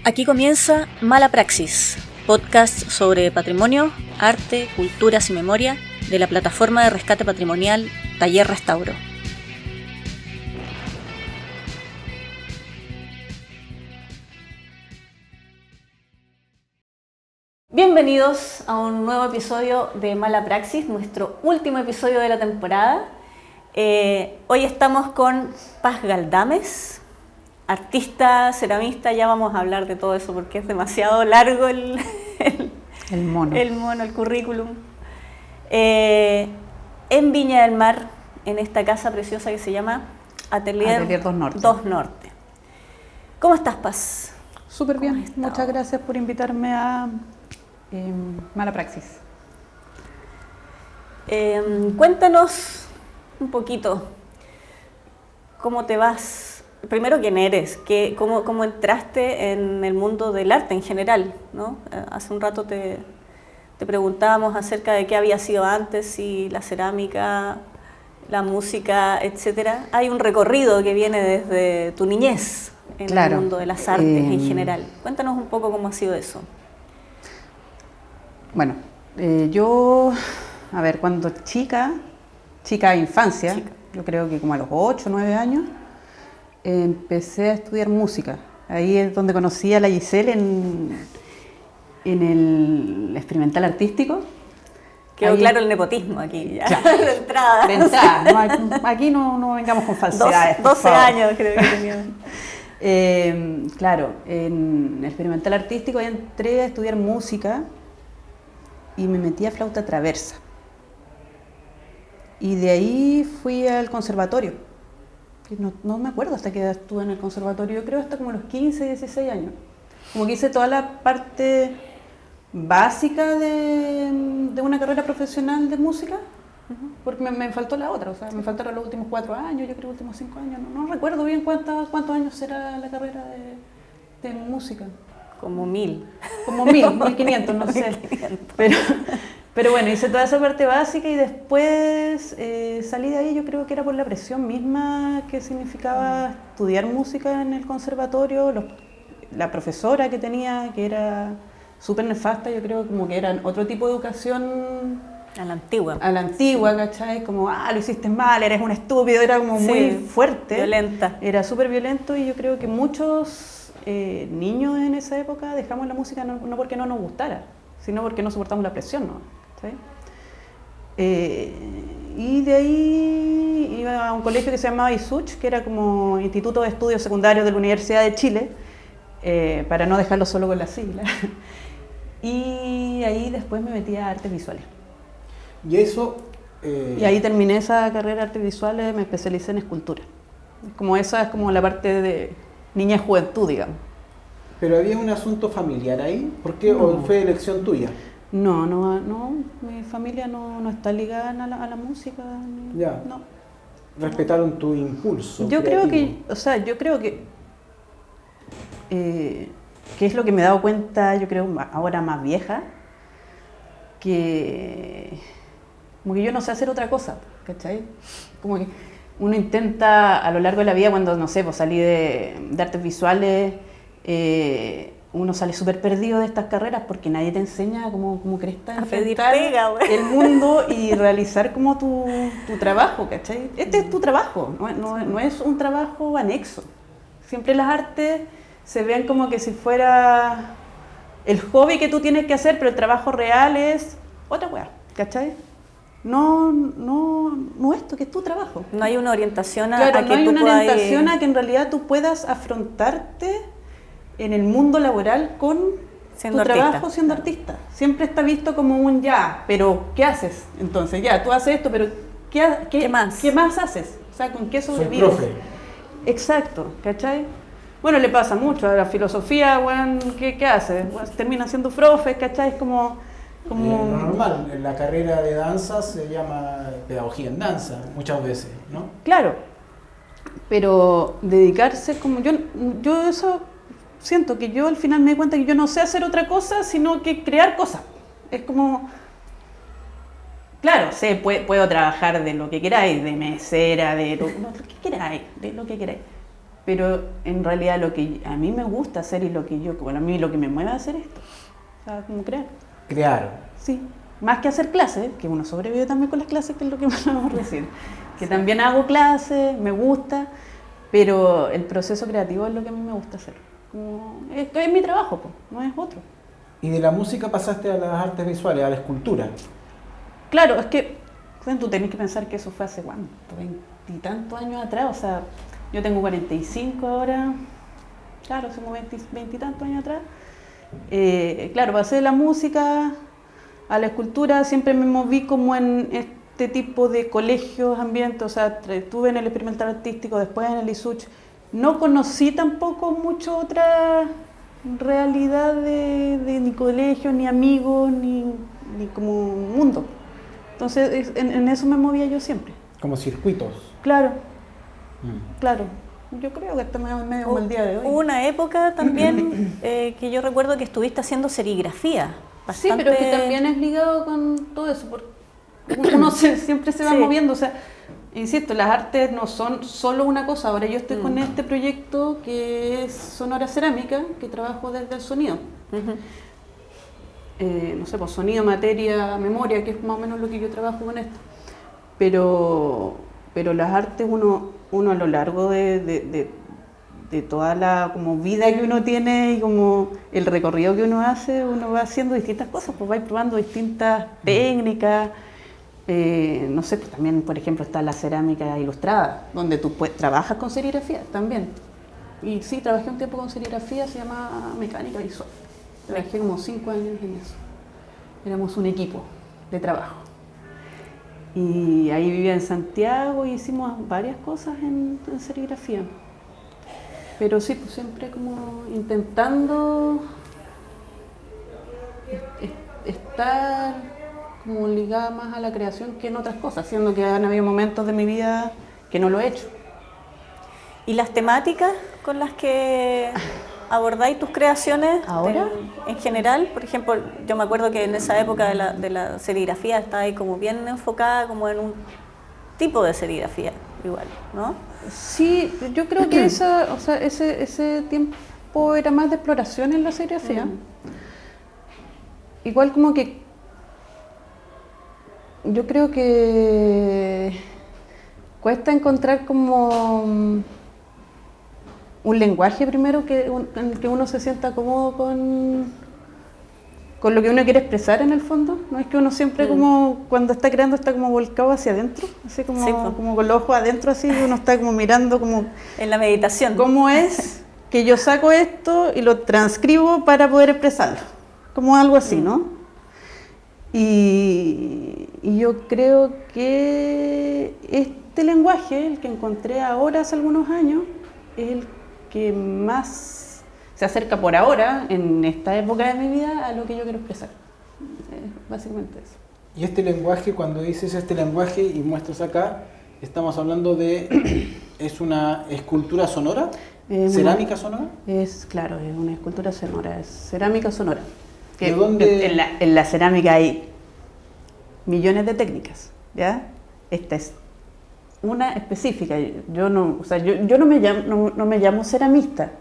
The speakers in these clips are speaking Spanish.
Aquí comienza Mala Praxis, podcast sobre patrimonio, arte, culturas y memoria de la plataforma de rescate patrimonial Taller Restauro. Bienvenidos a un nuevo episodio de Mala Praxis, nuestro último episodio de la temporada. Hoy estamos con Paz Galdames, artista, ceramista. Ya vamos a hablar de todo eso porque es demasiado largo el currículum. En Viña del Mar, en esta casa preciosa que se llama Atelier 2 Norte. 2 Norte. ¿Cómo estás, Paz? Súper bien, muchas gracias por invitarme a Mala Praxis. Cuéntanos un poquito cómo te vas. Primero, ¿quién eres? ¿Cómo entraste en el mundo del arte en general, ¿no? Hace un rato te preguntábamos acerca de qué había sido antes, si la cerámica, la música, etcétera. Hay un recorrido que viene desde tu niñez en el mundo de las artes en general. Cuéntanos un poco cómo ha sido eso. Bueno, yo, cuando chica infancia, yo creo que como a los 8 o 9 años, empecé a estudiar música. Ahí es donde conocí a la Giselle en el experimental artístico. Quedó claro el nepotismo aquí, ya. De entrada. De entrada. Aquí no vengamos con falsedades. 12 años creo que tenía. Claro, en el experimental artístico entré a estudiar música y me metí a flauta traversa. Y de ahí fui al conservatorio. No me acuerdo hasta que estuve en el conservatorio, yo creo hasta como los 15, 16 años. Como que hice toda la parte básica de una carrera profesional de música, porque me faltó la otra, o sea, me faltaron los últimos 4 años, yo creo los últimos 5 años, no recuerdo bien cuántos años será la carrera de música. Como 1000. Como 1500, no sé. 1500. Pero bueno, hice toda esa parte básica y después salí de ahí. Yo creo que era por la presión misma que significaba estudiar música en el conservatorio, la profesora que tenía, que era súper nefasta. Yo creo como que era otro tipo de educación a la antigua. A la antigua, ¿cachai? Como, lo hiciste mal, eres un estúpido, era como muy fuerte. Violenta. Era súper violento y yo creo que muchos niños en esa época dejamos la música no porque no nos gustara, sino porque no soportamos la presión, ¿no? ¿Sí? Y de ahí iba a un colegio que se llamaba ISUCH, que era como Instituto de Estudios Secundarios de la Universidad de Chile, para no dejarlo solo con las siglas. Y ahí después me metí a artes visuales. Y eso... Y ahí terminé esa carrera de artes visuales, me especialicé en escultura. Esa es como la parte de niña y juventud, digamos. ¿Pero había un asunto familiar ahí? ¿Por qué? No. ¿O fue elección tuya? No, mi familia no está ligada a la música. Ya. No. Respetaron tu impulso. Yo creo que es lo que me he dado cuenta, yo creo, ahora más vieja, que como que yo no sé hacer otra cosa, ¿cachai? Como que uno intenta a lo largo de la vida, cuando, no sé, pues salí de artes visuales, uno sale súper perdido de estas carreras porque nadie te enseña cómo crees enfrentar el mundo y realizar como tu trabajo, ¿cachai? Este es tu trabajo, no es un trabajo anexo. Siempre las artes se ven como que si fuera el hobby que tú tienes que hacer, pero el trabajo real es otra weá, ¿cachai? No esto, que es tu trabajo. No hay una orientación a claro, que no hay tú una puedas orientación a que en realidad tú puedas afrontarte en el mundo laboral con siendo tu artista, trabajo siendo artista. Siempre está visto como un pero ¿qué haces? Entonces tú haces esto, pero ¿qué más? ¿Qué más haces? O sea, ¿con qué sobrevives? Soy profe. Exacto, ¿cachai? Bueno, le pasa mucho a la filosofía, bueno, ¿qué hace? Bueno, termina siendo profe, ¿cachai? Es como normal, en la carrera de danza se llama pedagogía en danza, muchas veces, ¿no? Claro, pero dedicarse como yo eso siento que yo al final me di cuenta que yo no sé hacer otra cosa sino que crear cosas. Es como, claro, puedo trabajar de lo que queráis, de mesera, de lo que queráis, pero en realidad lo que a mí me gusta hacer y a mí lo que me mueve a hacer esto, o sea, como crear. Crear. Sí, más que hacer clases, que uno sobrevive también con las clases, que es lo que vamos a decir, que también hago clases, me gusta, pero el proceso creativo es lo que a mí me gusta hacer. Es mi trabajo, pues, no es otro. Y de la música pasaste a las artes visuales, a la escultura. Claro, es que tú tenés que pensar que eso fue hace cuánto, 20 y tantos años atrás, o sea, yo tengo 45 ahora, claro, hace como 20 y tantos años atrás. Claro, pasé de la música a la escultura, siempre me moví como en este tipo de colegios, ambientes, o sea, estuve en el experimental artístico, después en el ISUCH. No conocí tampoco mucho otra realidad de ni colegio, ni amigos, ni como mundo. Entonces, en eso me movía yo siempre. Como circuitos. Claro, claro. Yo creo que está medio como el día de hoy. Hubo una época también que yo recuerdo que estuviste haciendo serigrafía. Sí, pero es que también es ligado con todo eso, porque uno siempre se va moviendo, o sea, insisto, las artes no son solo una cosa. Ahora yo estoy con este proyecto que es Sonora Cerámica, que trabajo desde el sonido. No sé, pues sonido, materia, memoria, que es más o menos lo que yo trabajo con esto. Pero las artes uno a lo largo de toda la como vida que uno tiene y como el recorrido que uno hace, uno va haciendo distintas cosas, pues va probando distintas técnicas. No sé, pues también, por ejemplo, está la cerámica ilustrada, donde tú trabajas con serigrafía también. Y sí, trabajé un tiempo con serigrafía, se llama mecánica visual. Trabajé como 5 años en eso. Éramos un equipo de trabajo. Y ahí vivía en Santiago y hicimos varias cosas en serigrafía. Pero sí, pues siempre como intentando estar como ligada más a la creación que en otras cosas, siendo que han habido momentos de mi vida que no lo he hecho. ¿Y las temáticas con las que abordáis tus creaciones ahora? En general? Por ejemplo, yo me acuerdo que en esa época de la serigrafía estaba ahí como bien enfocada como en un tipo de serigrafía igual, ¿no? Sí, yo creo que ese tiempo era más de exploración en la serigrafía. Igual como que yo creo que cuesta encontrar como un lenguaje primero en el que uno se sienta cómodo con lo que uno quiere expresar en el fondo. No es que uno siempre como cuando está creando está como volcado hacia adentro, así como, sí, como con los ojos adentro, así, y uno está como mirando como en la meditación. ¿Cómo es que yo saco esto y lo transcribo para poder expresarlo? Como algo así, ¿no? Y yo creo que este lenguaje, el que encontré ahora hace algunos años, es el que más se acerca por ahora, en esta época de mi vida, a lo que yo quiero expresar. Básicamente eso. Y este lenguaje, cuando dices este lenguaje y muestras acá, estamos hablando de, ¿es una escultura sonora? ¿Cerámica sonora? Claro, es una escultura sonora, es cerámica sonora. ¿De dónde? En la cerámica hay millones de técnicas, ¿ya? Esta es una específica. Yo no me llamo ceramista.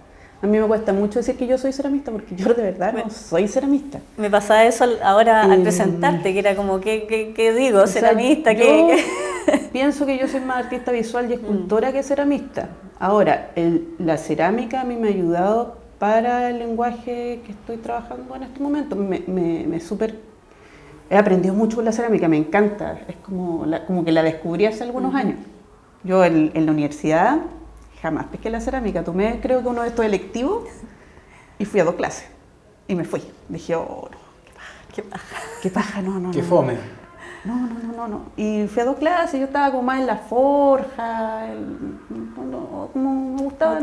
A mí me cuesta mucho decir que yo soy ceramista porque yo de verdad no soy ceramista. Me pasaba eso ahora al presentarte, que era como, ¿qué digo? ¿Ceramista? Yo pienso que yo soy más artista visual y escultora que ceramista. Ahora, la cerámica a mí me ha ayudado para el lenguaje que estoy trabajando en este momento. He aprendido mucho con la cerámica, me encanta. Es como que la descubrí hace algunos años. Yo en la universidad jamás pesqué la cerámica, tomé creo que uno de estos electivos y fui a 2 clases y me fui. Dije, oh, no, qué paja, no. Qué fome. No. Y fui a 2 clases, yo estaba como más en la forja, como me gustaba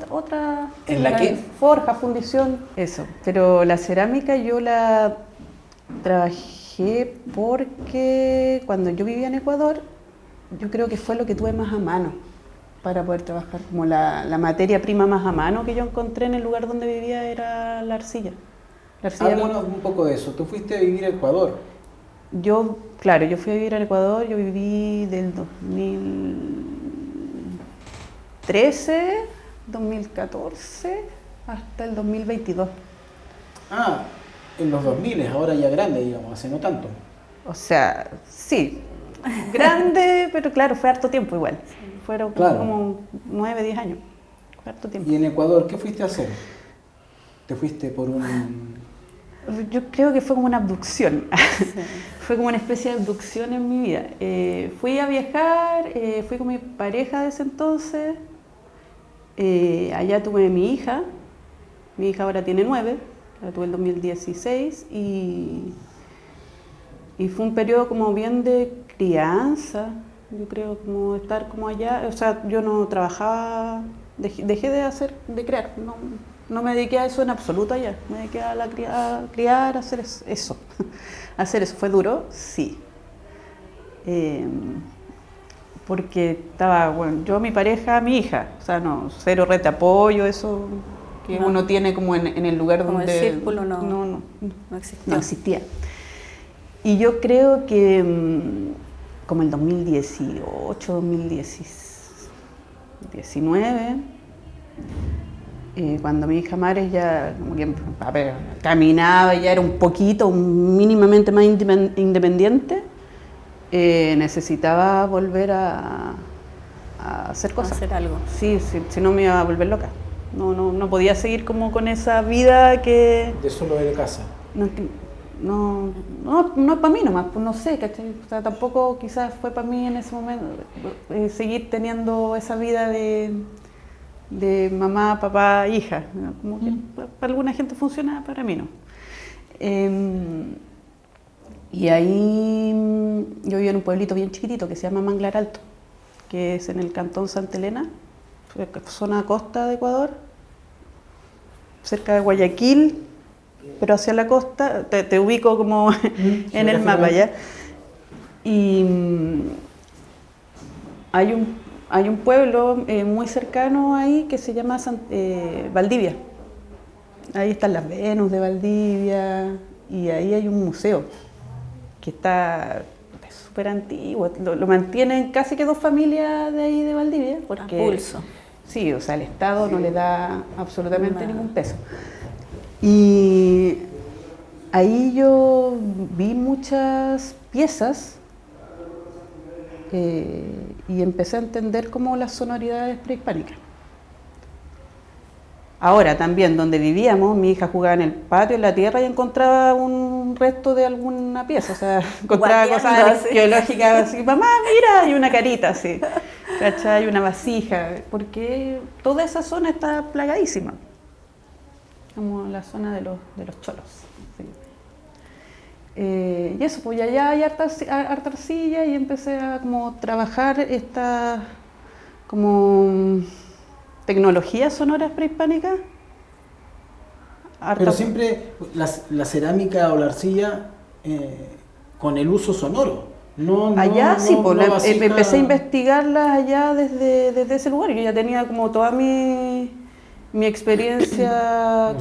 otra. ¿En la qué? Forja, fundición, eso. Pero la cerámica yo la trabajé porque cuando yo vivía en Ecuador, yo creo que fue lo que tuve más a mano para poder trabajar. Como la materia prima más a mano que yo encontré en el lugar donde vivía era la arcilla. Háblanos un poco de eso. Tú fuiste a vivir a Ecuador. Yo fui a vivir en Ecuador, yo viví del 2013 2014 hasta el 2022. Ah, en los 2000, ahora ya grande, digamos, hace no tanto. O sea, sí, grande, pero claro, fue harto tiempo igual. Fueron como 9, 10 años. Fue harto tiempo. ¿Y en Ecuador qué fuiste a hacer? ¿Te fuiste por un...? Yo creo que fue como una abducción. Sí. Fue como una especie de abducción en mi vida. Fui a viajar, fui con mi pareja de ese entonces. Allá tuve mi hija. Mi hija ahora tiene 9. La tuve en 2016 y fue un periodo como bien de crianza, yo creo, como estar como allá. O sea, yo no trabajaba, dejé de crear, no me dediqué a eso en absoluto allá, me dediqué a criar, a hacer eso. Hacer eso, ¿fue duro? Sí. Porque estaba, bueno, yo, mi pareja, mi hija, o sea, no, cero red de apoyo, eso que uno tiene como en el lugar como donde... el círculo no existía. Y yo creo que como el 2018, 2019, cuando mi hija Mares ya como que caminaba, ya era un poquito, mínimamente más independiente, necesitaba volver a hacer cosas. A hacer algo. Sí, si no me iba a volver loca. No podía seguir como con esa vida que... De solo de casa. No es para mí nomás, pues no sé, ¿cachai? O sea, tampoco quizás fue para mí en ese momento seguir teniendo esa vida de mamá, papá, hija, ¿no? Como que para alguna gente funciona, para mí no. Y ahí yo vivía en un pueblito bien chiquitito que se llama Manglar Alto, que es en el cantón Santa Elena, zona costa de Ecuador, cerca de Guayaquil, pero hacia la costa, te ubico como en el mapa ya. Y hay un pueblo muy cercano ahí que se llama Valdivia. Ahí están las Venus de Valdivia y ahí hay un museo que está súper antiguo. Lo mantienen casi que 2 familias de ahí de Valdivia. Porque, a pulso. Sí, o sea, el Estado no le da absolutamente ningún peso. Y ahí yo vi muchas piezas y empecé a entender como las sonoridades prehispánicas. Ahora también, donde vivíamos, mi hija jugaba en el patio, en la tierra, y encontraba un resto de alguna pieza, o sea, encontraba cosas arqueológicas, así, mamá, mira, y una carita así, ¿cachai? Una vasija, porque toda esa zona está plagadísima, como la zona de los cholos. ¿Sí? Y eso, pues allá hay harta arcilla y empecé a como trabajar esta como tecnologías sonoras prehispánicas. Pero siempre la cerámica o la arcilla con el uso sonoro. Allá sí, pues empecé a investigarlas allá desde ese lugar. Yo ya tenía como toda mi experiencia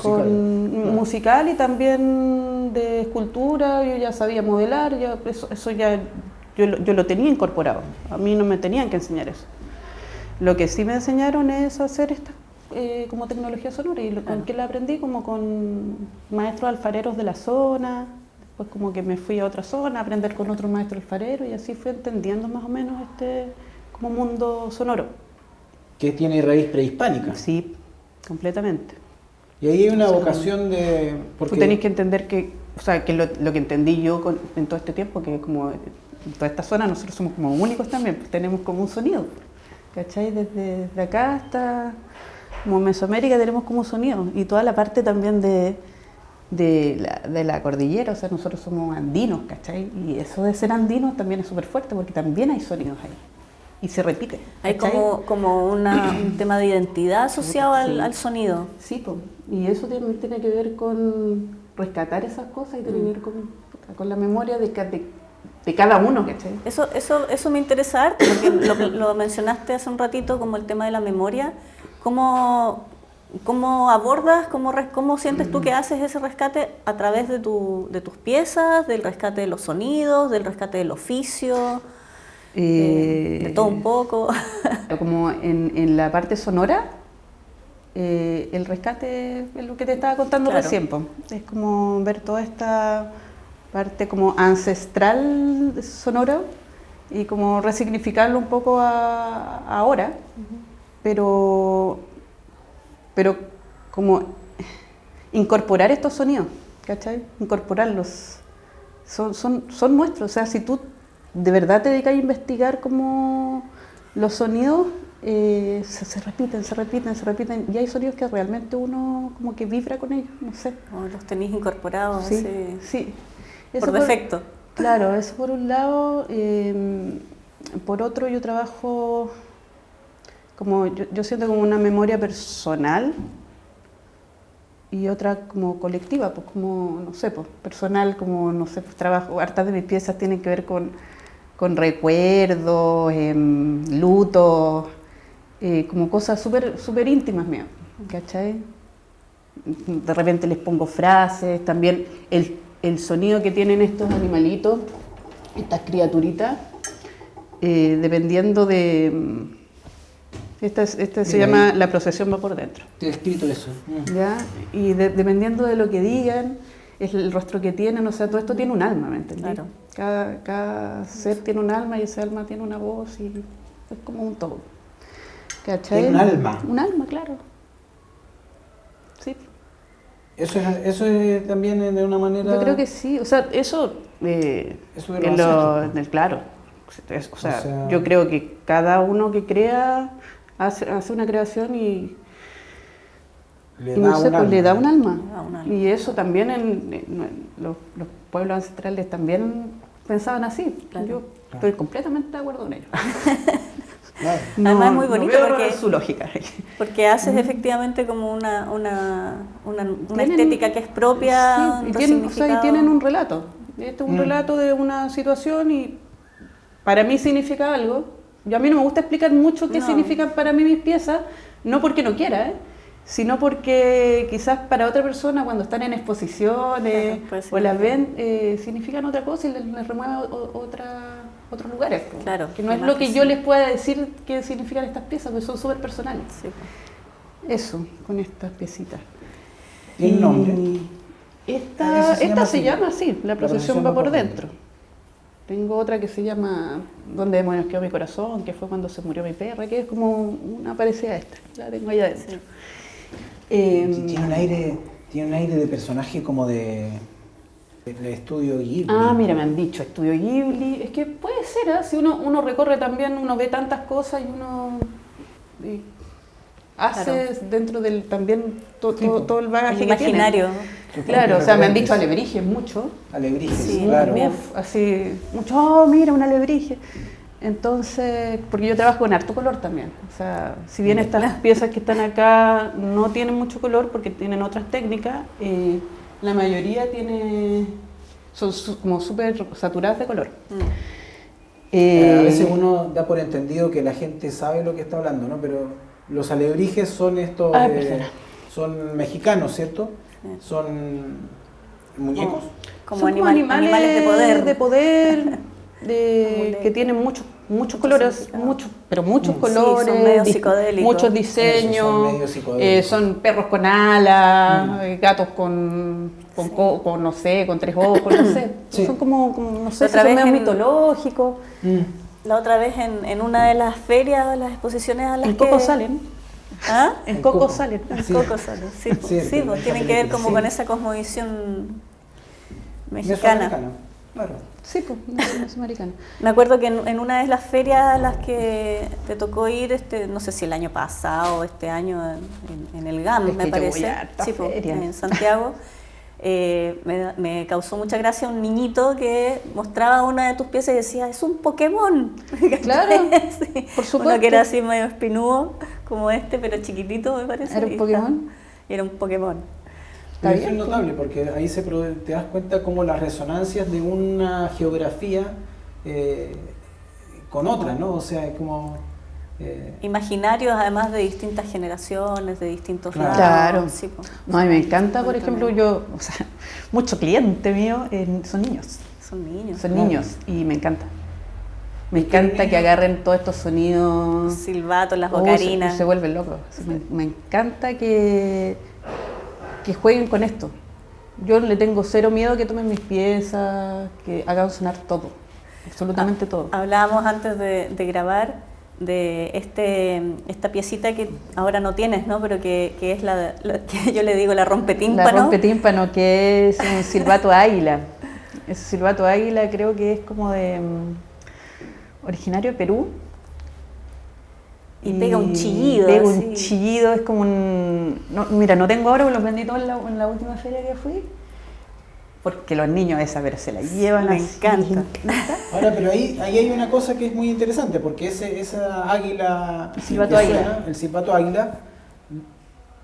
musical y también de escultura. Yo ya sabía modelar, eso ya yo lo tenía incorporado. A mí no me tenían que enseñar eso. Lo que sí me enseñaron es hacer esta como tecnología sonora y con qué la aprendí, como con maestros alfareros de la zona. Después como que me fui a otra zona a aprender con otro maestro alfarero y así fui entendiendo más o menos este como mundo sonoro. ¿Que tiene raíz prehispánica? Sí, completamente. Y ahí hay una vocación de... Tú tenés que entender que, o sea, que lo que entendí yo en todo este tiempo, que como en toda esta zona nosotros somos como únicos también, pues tenemos como un sonido. ¿Cachai? Desde acá hasta como Mesoamérica tenemos como sonido y toda la parte también de la cordillera, o sea, nosotros somos andinos, ¿cachai? Y eso de ser andinos también es súper fuerte porque también hay sonidos ahí y se repite. Hay como un tema de identidad asociado al sonido. Sí, pues, y eso también tiene que ver con rescatar esas cosas y tiene que ver con la memoria de cada uno, ¿cachai? Eso me interesa harto, porque lo mencionaste hace un ratito, como el tema de la memoria. ¿Cómo abordas, cómo sientes tú que haces ese rescate a través de tus piezas, del rescate de los sonidos, del rescate del oficio, de todo un poco? Como en la parte sonora, el rescate es lo que te estaba contando Claro. recién, po. Es como ver toda esta parte como ancestral sonora y como resignificarlo un poco ahora, pero como incorporar estos sonidos, ¿cachai? Incorporarlos. Son nuestros, o sea, si tú de verdad te dedicas a investigar como los sonidos, se repiten, y hay sonidos que realmente uno como que vibra con ellos, no sé. O los tenéis incorporados Sí, así, sí. por defecto. Claro, eso por un lado. Por otro, yo trabajo como, yo siento como una memoria personal y otra como colectiva, pues como, no sé, pues personal, como, no sé, pues trabajo, hartas de mis piezas tienen que ver con recuerdos, lutos, como cosas súper íntimas mías, ¿cachai? De repente les pongo frases, también el sonido que tienen estos animalitos, estas criaturitas, dependiendo de... Esta se llama La procesión va por dentro. Te he escrito eso. ¿Ya? Y dependiendo de lo que digan, es el rostro que tienen, o sea, todo esto tiene un alma, ¿me entendés? Claro. Cada ser tiene un alma y ese alma tiene una voz y es como un todo. ¿Cachai? ¿Tiene un alma? Un alma, claro. Sí. Eso es también de una manera... Yo creo que sí, o sea, eso... Eso de los ancestros. claro. O sea, yo creo que cada uno que crea hace una creación y no sé, pues le da un alma. Le da un alma. Y eso también los pueblos ancestrales también pensaban así. Claro. Yo estoy completamente de acuerdo con ellos. Claro. Además es muy bonito no veo porque- su lógica. Porque haces efectivamente como una Tienen- estética que es propia, Sí, y un tienen, o sea, y significado. tienen un relato. Este es un relato de una situación y para mí significa algo. Yo a mí no me gusta explicar mucho qué No. significan para mí mis piezas, no porque no quiera, sino porque quizás para otra persona cuando están en exposiciones Claro, puede o las significar. ven, significan otra cosa y les remueve otros lugares. Po. Claro, Que no es además lo que que yo sí. les pueda decir qué significan estas piezas, porque son súper personales. Sí, pues. Eso, con estas piecitas. ¿Tiene nombre? Esta se llama así, La procesión va por dentro. Tengo otra que se llama ¿Dónde demonios quedó mi corazón?, que fue cuando se murió mi perra, que es como una parecida a esta. La tengo ahí adentro. Tiene un aire de personaje como de estudio Ghibli. Mira, me han dicho Estudio Ghibli. Es que puede ser, si uno recorre también, uno ve tantas cosas y uno hace dentro del también todo el bagaje El que tiene. imaginario. Claro, o sea, me han dicho alebrijes mucho. Alebrijes, Sí, claro. también. Así, mucho, mira, un alebrije. Entonces, porque yo trabajo con harto color también. O sea, si bien estas piezas que están acá no tienen mucho color porque tienen otras técnicas, la mayoría son como súper saturadas de color. A veces uno da por entendido que la gente sabe lo que está hablando, ¿no? Pero los alebrijes son estos, Perdona. son mexicanos, ¿cierto? Sí. Son muñecos. Como son animales de poder. que tienen muchos colores, significado. pero muchos Sí, colores, son medio psicodélicos. muchos Eso, son diseños, medio psicodélicos. son perros con alas, gatos con no sé, con 3 ojos, no sé. Sí. Son como no sé, Otra son vez medio en- mitológicos. La otra vez en una de las ferias, las exposiciones a las En que... Coco salen. ¿Ah? En En Coco Coco. salen. Sí. Coco sale, sí, pues, Sí, sí, pues, esa tienen que ver película, como sí. con esa cosmovisión mexicana. Mesoamericano, claro. Sí, pues, no es americana. Me acuerdo que en una de las ferias a las que te tocó ir, no sé si el año pasado o este año, en el GAM, Es me que yo parece, voy a hartas sí, pues, ferias. en Santiago, me causó mucha gracia un niñito que mostraba una de tus piezas y decía, es un Pokémon. Claro, Sí, por supuesto. uno que era así medio espinudo, como este, pero chiquitito, me parece. ¿Era un y Pokémon? y era un Pokémon. Está Pero eso es bien, notable porque ahí te das cuenta cómo las resonancias de una geografía con otra, ¿no? O sea, es como... Imaginarios, además de distintas generaciones, de distintos Claro. lados. Claro. Sí, pues. No, a mí me encanta, por ejemplo, Cuéntame. o sea, mucho cliente mío son niños. Son niños. Son Claro. niños y me encanta. Me encanta que agarren todos estos sonidos. Silbatos, las ocarinas. Se vuelven locos. Me encanta que jueguen con esto. Yo le tengo cero miedo a que tomen mis piezas, que hagan sonar todo, absolutamente todo. Hablábamos antes de grabar de esta piecita que ahora no tienes, ¿no? Pero que es la que yo le digo la rompetímpano. La rompetímpano, que es un silbato águila. Ese silbato águila creo que es como de originario de Perú. Y pega un chillido. Pega un chillido, es como un... No, mira, no tengo ahora, los vendí todos en la última feria que fui. Porque los niños pero se la llevan. Me encanta. Ahora, pero ahí hay una cosa que es muy interesante, porque esa águila, el silbato águila,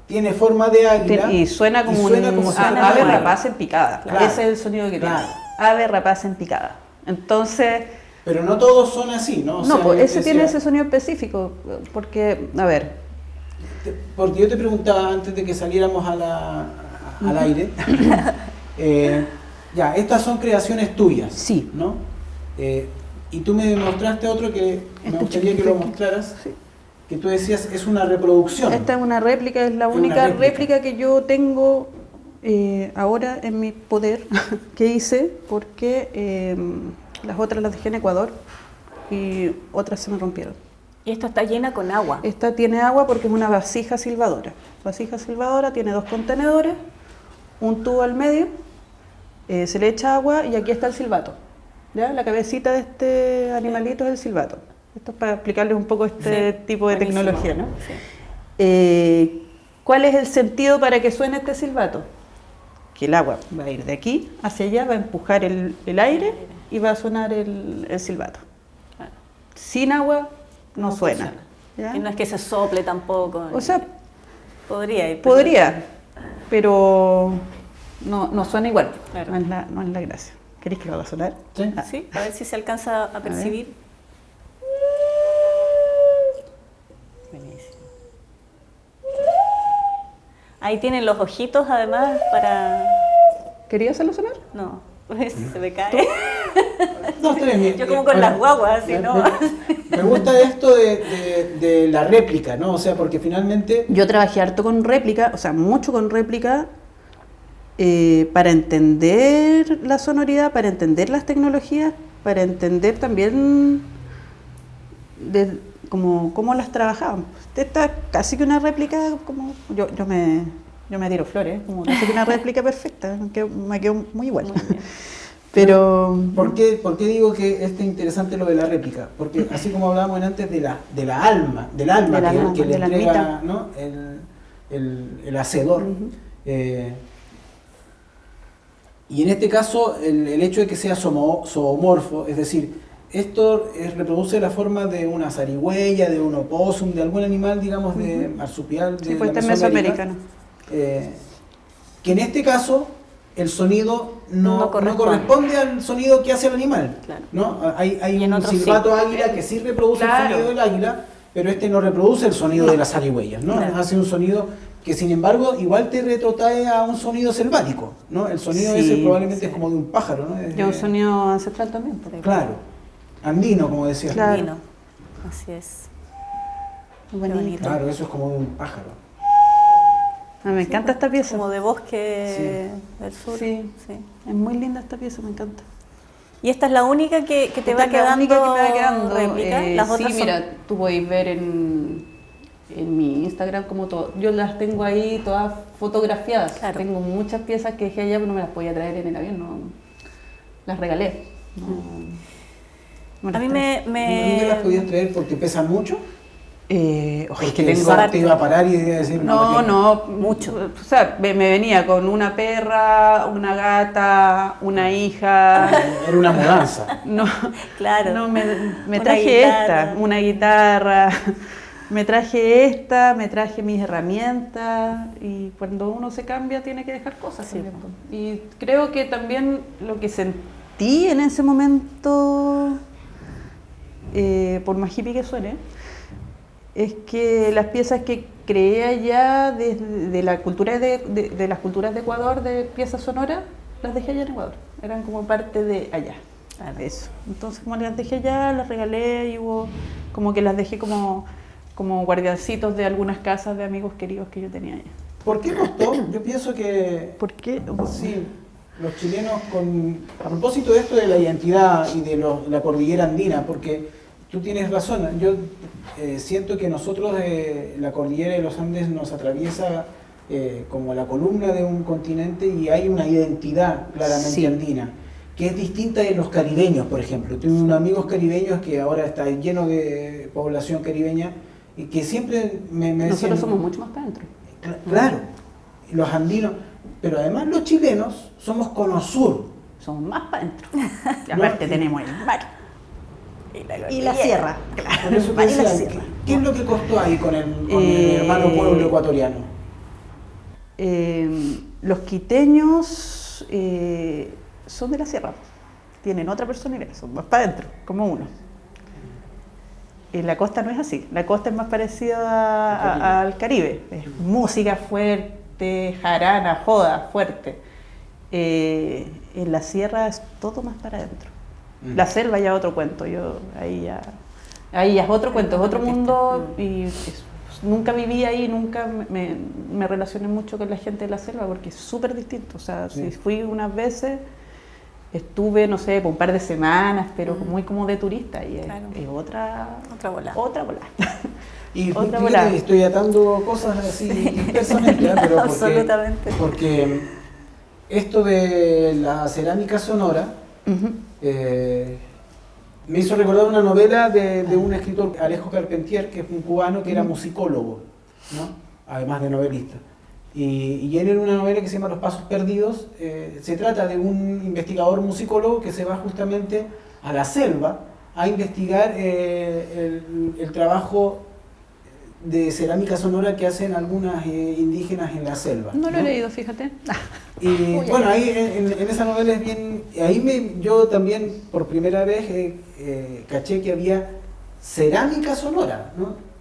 tiene forma de águila. Y suena como ave rapaz en picada. Claro. Ese es el sonido que tiene. Ave rapaz en picada. Entonces... Pero no todos son así, ¿no? No, pues ese tiene ese sonido específico, porque, a ver... Porque yo te preguntaba antes de que saliéramos al aire, ya, estas son creaciones tuyas, sí, ¿no? Y tú me mostraste otro que me gustaría que lo mostraras, sí. Que tú decías es una reproducción. Esta es una réplica, es la única réplica que yo tengo ahora en mi poder, que hice, porque... las otras las dejé en Ecuador y otras se me rompieron. ¿Y esta está llena con agua? Esta tiene agua porque es una vasija silbadora. Vasija silbadora tiene 2 contenedores, un tubo al medio, se le echa agua y aquí está el silbato. ¿Ya? La cabecita de este animalito es el silbato. Esto es para explicarles un poco tipo de tecnología, ¿no? Sí. ¿Cuál es el sentido para que suene este silbato? Que el agua va a ir de aquí hacia allá, va a empujar el aire y va a sonar el silbato. Claro. Sin agua no suena. Y no es que se sople tampoco. O sea, podría, pero no suena igual. Claro. No es la gracia. ¿Queréis que lo haga sonar? Sí. Sí, a ver si se alcanza a percibir. Buenísimo. Ahí tienen los ojitos además para... ¿Querías hacerlo sonar? No, pues se me cae. No, está bien. Yo como con las guaguas, así, ¿no? Me gusta esto de la réplica, ¿no? O sea, porque finalmente... Yo trabajé harto con réplica, o sea, mucho con réplica, para entender la sonoridad, para entender las tecnologías, para entender también cómo las trabajaban. Esta es casi que una réplica, como yo me tiro flores, como casi que una réplica perfecta, que me quedó muy igual. Muy pero ¿Por qué digo que es interesante lo de la réplica? Porque así como hablábamos antes del alma que le entrega, ¿no? el hacedor. Y en este caso el hecho de que sea zoomorfo, es decir, esto reproduce la forma de una zarigüeya, de un opósum, de algún animal, digamos, de marsupial de la Mesoamérica. Que en este caso el sonido no corresponde al sonido que hace el animal. Claro. ¿No? Hay un silbato águila que sí reproduce el sonido del águila, pero este no reproduce el sonido de las zarigüeyas, ¿no? Claro. Hace un sonido que sin embargo igual te retrotrae a un sonido selvático, ¿no? El sonido ese probablemente es como de un pájaro, ¿no? Y un sonido ancestral también. Claro, andino, como decías. Claro. Andino, así es. Bonito. Claro, eso es como de un pájaro. Me encanta esta pieza. Como de bosque del sur. Sí, es muy linda esta pieza, me encanta. ¿Y esta es la única que te va quedando réplica? Las otras mira, tú podéis ver en mi Instagram como todo. Yo las tengo ahí todas fotografiadas. Claro. Tengo muchas piezas que dejé allá, pero no me las podía traer en el avión, no, las regalé. A mí me las podías traer porque pesan mucho? Porque te iba a parar y iba a decir no, mucho. O sea, me venía con una perra, una gata, una hija. Era una mudanza. No, claro. No, me traje una guitarra, me traje me traje mis herramientas, y cuando uno se cambia tiene que dejar cosas. Sí. Y creo que también lo que sentí en ese momento, por más hippie que suene, es que las piezas que creé allá de la cultura de las culturas de Ecuador, de piezas sonoras, las dejé allá en Ecuador. Eran como parte de allá. Eso. Entonces, como las dejé allá, las regalé y hubo, como que las dejé como guardiancitos de algunas casas de amigos queridos que yo tenía allá. ¿Por qué costó? Yo pienso que... ¿Por qué? Sí, los chilenos, a propósito de esto de la identidad y de la cordillera andina, porque tú tienes razón, yo siento que nosotros, la cordillera de los Andes nos atraviesa como la columna de un continente y hay una identidad claramente andina, que es distinta de los caribeños, por ejemplo. Tengo unos amigos caribeños que ahora está lleno de población caribeña y que siempre me Nosotros decían, somos mucho más para adentro. Claro, los andinos, pero además los chilenos somos cono sur. Somos más para adentro. Y aparte tenemos el mar. Y la sierra. Claro, Por eso te decía, ¿qué es lo que costó ahí con el hermano pueblo ecuatoriano? Los quiteños son de la sierra, tienen otra personalidad, son más para adentro, como uno. La costa no es así, la costa es más parecida al Caribe, es música fuerte, jarana, joda, fuerte. En la sierra es todo más para adentro. La selva ya es otro cuento, ahí ya es otro cuento, es otro mundo y nunca viví ahí, nunca me relacioné mucho con la gente de la selva porque es súper distinto. O sea, si fui unas veces, estuve, no sé, por un par de semanas, pero muy como de turista y es otra volada. Otra volada. Y fíjate, estoy atando cosas así personales, pero absolutamente. Porque esto de la cerámica sonora me hizo recordar una novela de un escritor, Alejo Carpentier, que es un cubano que era musicólogo, ¿no? Además de novelista. Y él en una novela que se llama Los Pasos Perdidos, se trata de un investigador musicólogo que se va justamente a la selva a investigar el trabajo de cerámica sonora que hacen algunas indígenas en la selva. No lo he leído, fíjate. Y bueno, ahí en esa novela es bien... yo también por primera vez caché que había cerámica sonora, ¿no?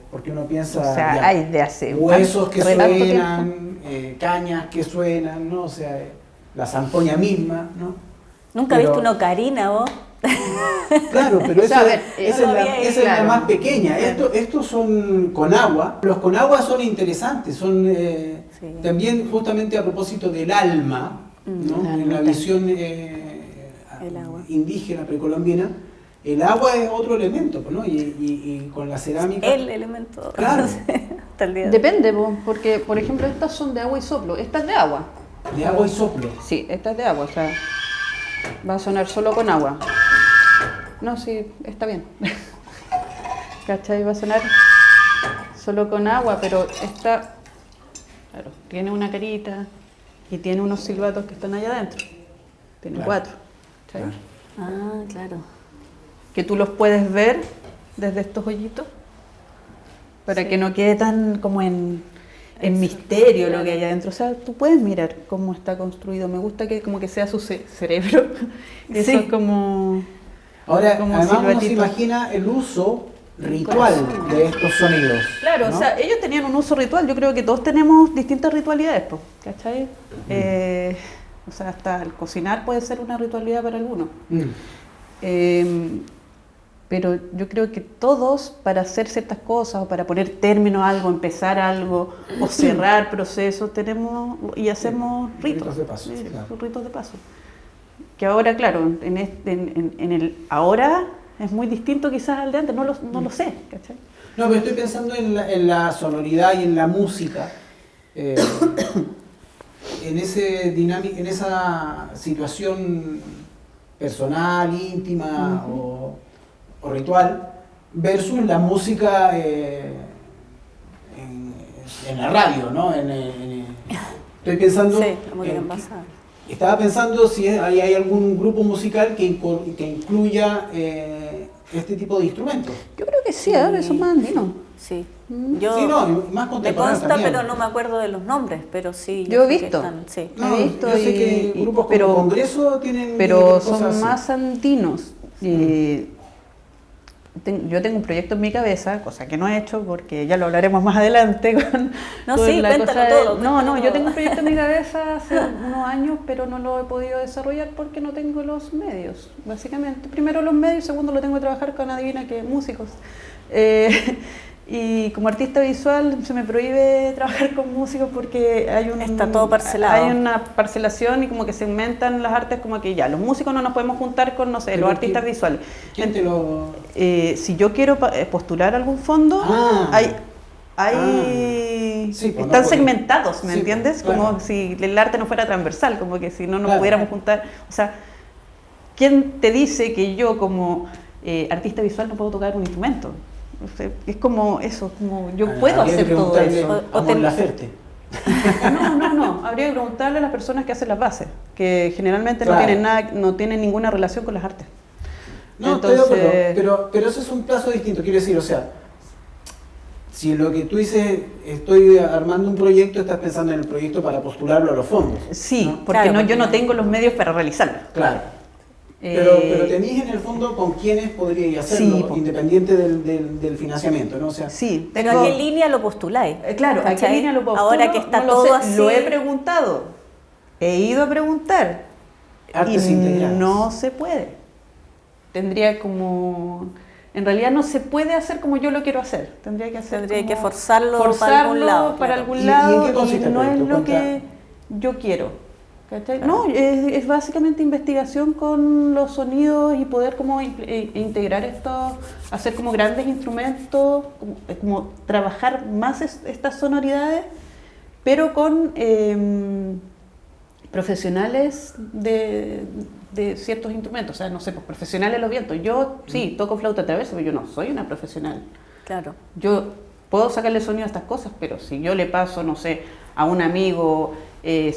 Porque uno piensa... O sea, hay de hace huesos que suenan, cañas que suenan, ¿no? O sea, la zampoña misma, ¿no? ¿Nunca viste una ocarina vos? Claro, pero esa es la claro. más pequeña. Estos son con agua. Los con agua son interesantes, son también justamente a propósito del alma, ¿no? En la visión indígena precolombina. El agua es otro elemento, ¿no? Y con la cerámica... El elemento. Claro. Depende, porque, por ejemplo, estas son de agua y soplo. Esta es de agua. De agua y soplo. Sí, esta es de agua, o sea, va a sonar solo con agua. No, sí, está bien. ¿Cachai? Va a sonar solo con agua, pero esta, claro, tiene una carita y tiene unos silbatos que están allá adentro. Tiene 4. ¿Cachai? Ah, claro. Que tú los puedes ver desde estos hoyitos para que no quede tan como en misterio lo que hay adentro. O sea, tú puedes mirar cómo está construido. Me gusta que como que sea su cerebro. Eso es como... Ahora, además uno se imagina el uso ritual de estos sonidos. Claro, ¿no? O sea, ellos tenían un uso ritual. Yo creo que todos tenemos distintas ritualidades, ¿cachai? O sea, hasta el cocinar puede ser una ritualidad para algunos. Pero yo creo que todos, para hacer ciertas cosas, o para poner término a algo, empezar algo, o cerrar procesos, tenemos y hacemos ritos de paso. Ritos de paso. Que ahora, claro, en el ahora es muy distinto quizás al de antes, no lo sé, ¿cachai? No, pero estoy pensando en la sonoridad y en la música. En esa situación personal, íntima o ritual, versus la música en la radio, ¿no? Estoy pensando... Sí, estaba pensando si hay algún grupo musical que incluya este tipo de instrumentos. Yo creo que sí, eso es más andino. Sí. Más contemporáneo. Me consta, también. pero no me acuerdo de los nombres, pero sí. Yo he visto. He visto. Yo sé que grupos como Congreso tienen. Pero son más andinos. yo tengo un proyecto en mi cabeza, cosa que no he hecho porque ya lo hablaremos más adelante. Yo tengo un proyecto en mi cabeza hace unos años, pero no lo he podido desarrollar porque no tengo los medios, básicamente. Primero los medios, segundo lo tengo que trabajar con, adivina qué, músicos. Y como artista visual se me prohíbe trabajar con músicos porque está todo parcelado. Hay una parcelación y como que se segmentan las artes, como que ya, los músicos no nos podemos juntar con, no sé, los artistas visuales. ¿Quién te lo...? Si yo quiero postular algún fondo, están segmentados, ¿me entiendes? Claro. Como si el arte no fuera transversal, como que si no nos pudiéramos juntar. O sea, ¿quién te dice que yo como artista visual no puedo tocar un instrumento? Es como eso, como yo puedo hacer todo eso. No, habría que preguntarle a las personas que hacen las bases, que generalmente no tienen ninguna relación con las artes. No, entonces, pero eso es un plazo distinto, quiero decir, o sea, si lo que tú dices, estoy armando un proyecto, estás pensando en el proyecto para postularlo a los fondos. Sí, ¿no? Porque yo no tengo los medios para realizarlo. Claro. Pero tenéis en el fondo con quiénes podríais hacerlo, independiente del financiamiento, ¿no? O sea, sí. Pero ¿a qué línea lo postuláis? Claro, ¿a qué línea lo postulo? Ahora que está todo así. Lo he preguntado, he ido a preguntar. Artes integrales. No se puede. Tendría como... En realidad no se puede hacer como yo lo quiero hacer. Tendría que forzarlo para algún lado. ¿Y en qué consiste no es lo que yo quiero. ¿Cachai? No, es básicamente investigación con los sonidos y poder como integrar esto, hacer como grandes instrumentos, como trabajar más estas sonoridades, pero con profesionales de ciertos instrumentos, o sea, no sé, pues profesionales de los vientos. Yo sí, toco flauta traversa, pero yo no soy una profesional. Claro. Yo puedo sacarle sonido a estas cosas, pero si yo le paso, no sé, a un amigo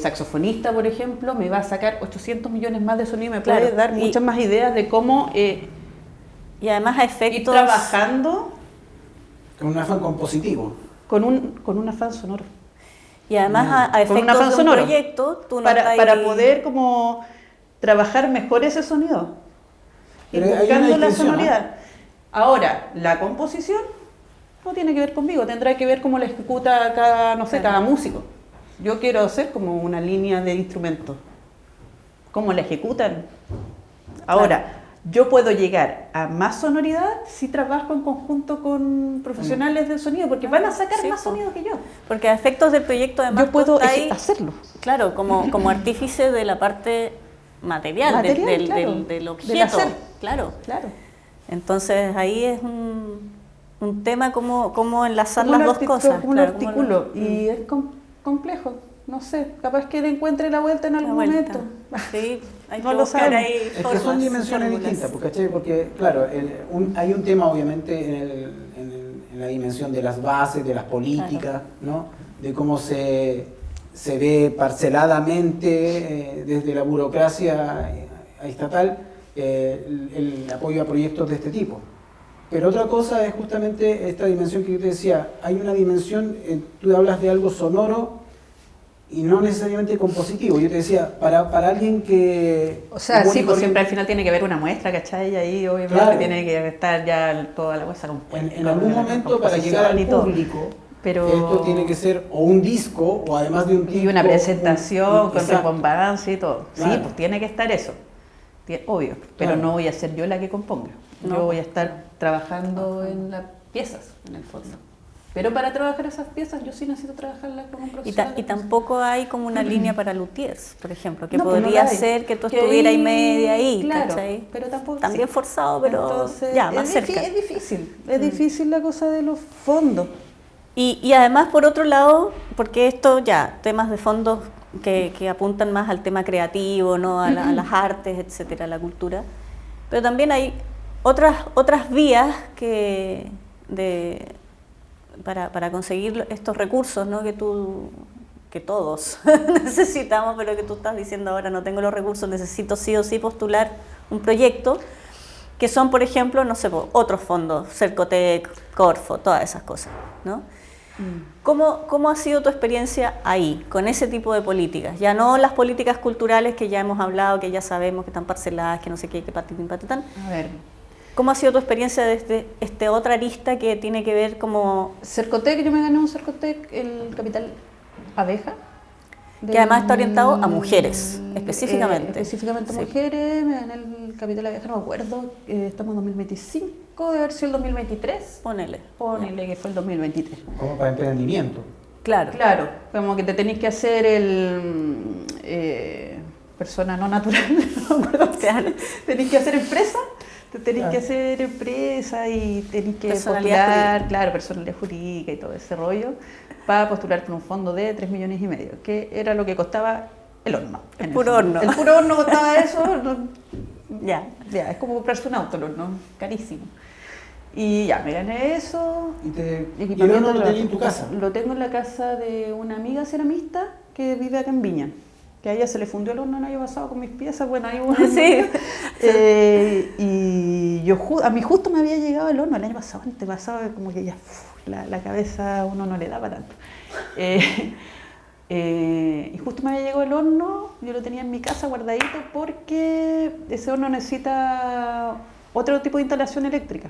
saxofonista, por ejemplo, me va a sacar 800 millones más de sonido y me puede dar muchas más ideas de cómo y además a efectos ir trabajando con un afán compositivo, con un afán sonoro. Y además a efectos de un proyecto, tú no para poder como trabajar mejor ese sonido y buscando la sonoridad. Ahora, la composición no tiene que ver conmigo, tendrá que ver cómo la ejecuta cada músico. Yo quiero hacer como una línea de instrumentos. ¿Cómo la ejecutan? Ahora, yo puedo llegar a más sonoridad si trabajo en conjunto con profesionales del sonido, porque van a sacar más sonido que yo. Porque a efectos del proyecto, además, yo puedo hacerlo. Claro, como artífice de la parte material del objeto. Del hacer. Claro. Entonces ahí es un tema como enlazar las dos cosas. Como un artículo. Y es complejo. No sé, capaz que le encuentre la vuelta en algún momento. Sí, hay no lo saben. Es que son dimensiones distintas, porque claro, hay un tema obviamente en la dimensión de las bases, de las políticas, ¿no? De cómo se ve parceladamente desde la burocracia estatal el apoyo a proyectos de este tipo. Pero otra cosa es justamente esta dimensión que yo te decía, hay una dimensión, tú hablas de algo sonoro y no necesariamente compositivo. Yo te decía, para alguien que... O sea, sí, pues siempre al final tiene que haber una muestra, ¿cachai? Y ahí obviamente tiene que estar ya toda la cosa compuesta. En algún momento para llegar al público, pero esto tiene que ser o un disco, o además de un disco... Y una presentación con rebombancia y todo. Claro. Sí, pues tiene que estar eso. Obvio, pero no voy a ser yo la que componga. No. Yo voy a estar trabajando en las piezas, en el fondo. Pero para trabajar esas piezas yo sí necesito trabajarlas con un profesional. Y tampoco hay como una línea para luthiers, por ejemplo, que podría ser que tú estuvieras media ahí, claro, ¿cachai? Pero tampoco, también forzado, pero entonces, ya, más cerca. Es difícil la cosa de los fondos. Y además, por otro lado, porque esto ya, temas de fondos que apuntan más al tema creativo, ¿no? a las artes, etcétera, a la cultura, pero también hay otras vías para conseguir estos recursos, ¿no? que todos necesitamos, pero que tú estás diciendo ahora no tengo los recursos, necesito sí o sí postular un proyecto, que son, por ejemplo, no sé, otros fondos, Cercotec, Corfo, todas esas cosas, ¿no? ¿Cómo ha sido tu experiencia ahí, con ese tipo de políticas? Ya no las políticas culturales que ya hemos hablado, que ya sabemos que están parceladas, que no sé qué, que patitín, patatán. A ver, ¿Cómo ha sido tu experiencia desde esta otra arista que tiene que ver como... Cercotec, yo me gané un Cercotec, el Capital Abeja. Que además está orientado a mujeres, específicamente. Específicamente a mujeres, me gané el Capital Abeja, no me acuerdo, estamos en 2025, debe haber sido el 2023. Ponele que fue el 2023. Como para emprendimiento. Claro, como que te tenés que hacer el... persona no natural, no me acuerdo. Claro. Tenés que hacer empresa. Tenés que hacer empresa y tenés que postular, claro, personalidad jurídica y todo ese rollo, para postular por un fondo de 3,5 millones, que era lo que costaba el horno. El puro horno. El puro horno costaba eso, ya, es como comprarse un auto, el horno, carísimo. Y ya, me gané eso. ¿Y el horno lo tenías en tu casa? Lo tengo en la casa de una amiga ceramista que vive acá en Viña. Que a ella se le fundió el horno el año pasado con mis piezas, bueno, ahí hubo sí. Y a mí justo me había llegado el horno el año pasado, antepasado, como que ya la cabeza uno no le daba tanto. Y justo me había llegado el horno, yo lo tenía en mi casa guardadito porque ese horno necesita otro tipo de instalación eléctrica.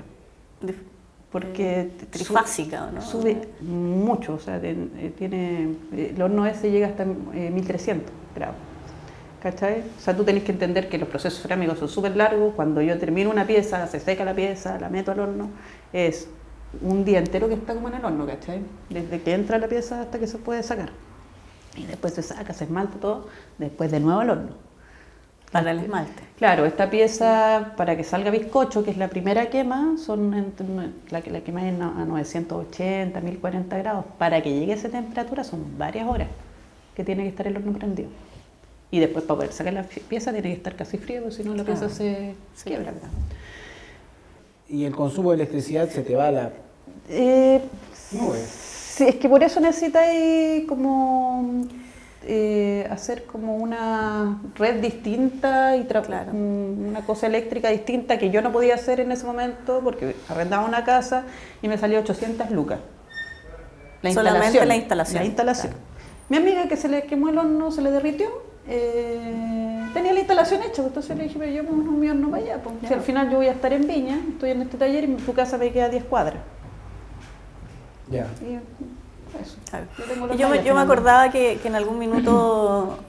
Porque trifásica, ¿no? Sube mucho, o sea, el horno ese llega hasta 1300 grados, ¿cachai? O sea, tú tenés que entender que los procesos cerámicos son súper largos. Cuando yo termino una pieza, se seca la pieza, la meto al horno, es un día entero que está como en el horno, ¿cachai? Desde que entra la pieza hasta que se puede sacar. Y después se saca, se esmalta todo, después de nuevo al horno. Para el esmalte. Claro, esta pieza, para que salga bizcocho, que es la primera quema, la quema es a 980, 1040 grados. Para que llegue a esa temperatura son varias horas que tiene que estar el horno prendido. Y después, para poder sacar la pieza, tiene que estar casi frío, porque si no la pieza se quiebra. ¿Y el consumo de electricidad se te va a la...? Sí, es que por eso necesitáis como... hacer como una red distinta y una cosa eléctrica distinta que yo no podía hacer en ese momento porque arrendaba una casa y me salía 800 lucas. Solamente la instalación. Claro. Mi amiga que se le quemó el horno, se le derritió, tenía la instalación hecha, entonces le dije, pero yo me voy a mi horno para allá. Pues. Si al final yo voy a estar en Viña, estoy en este taller y tu casa me queda a 10 cuadras. Ya. Eso. Claro. Yo me acordaba que en algún minuto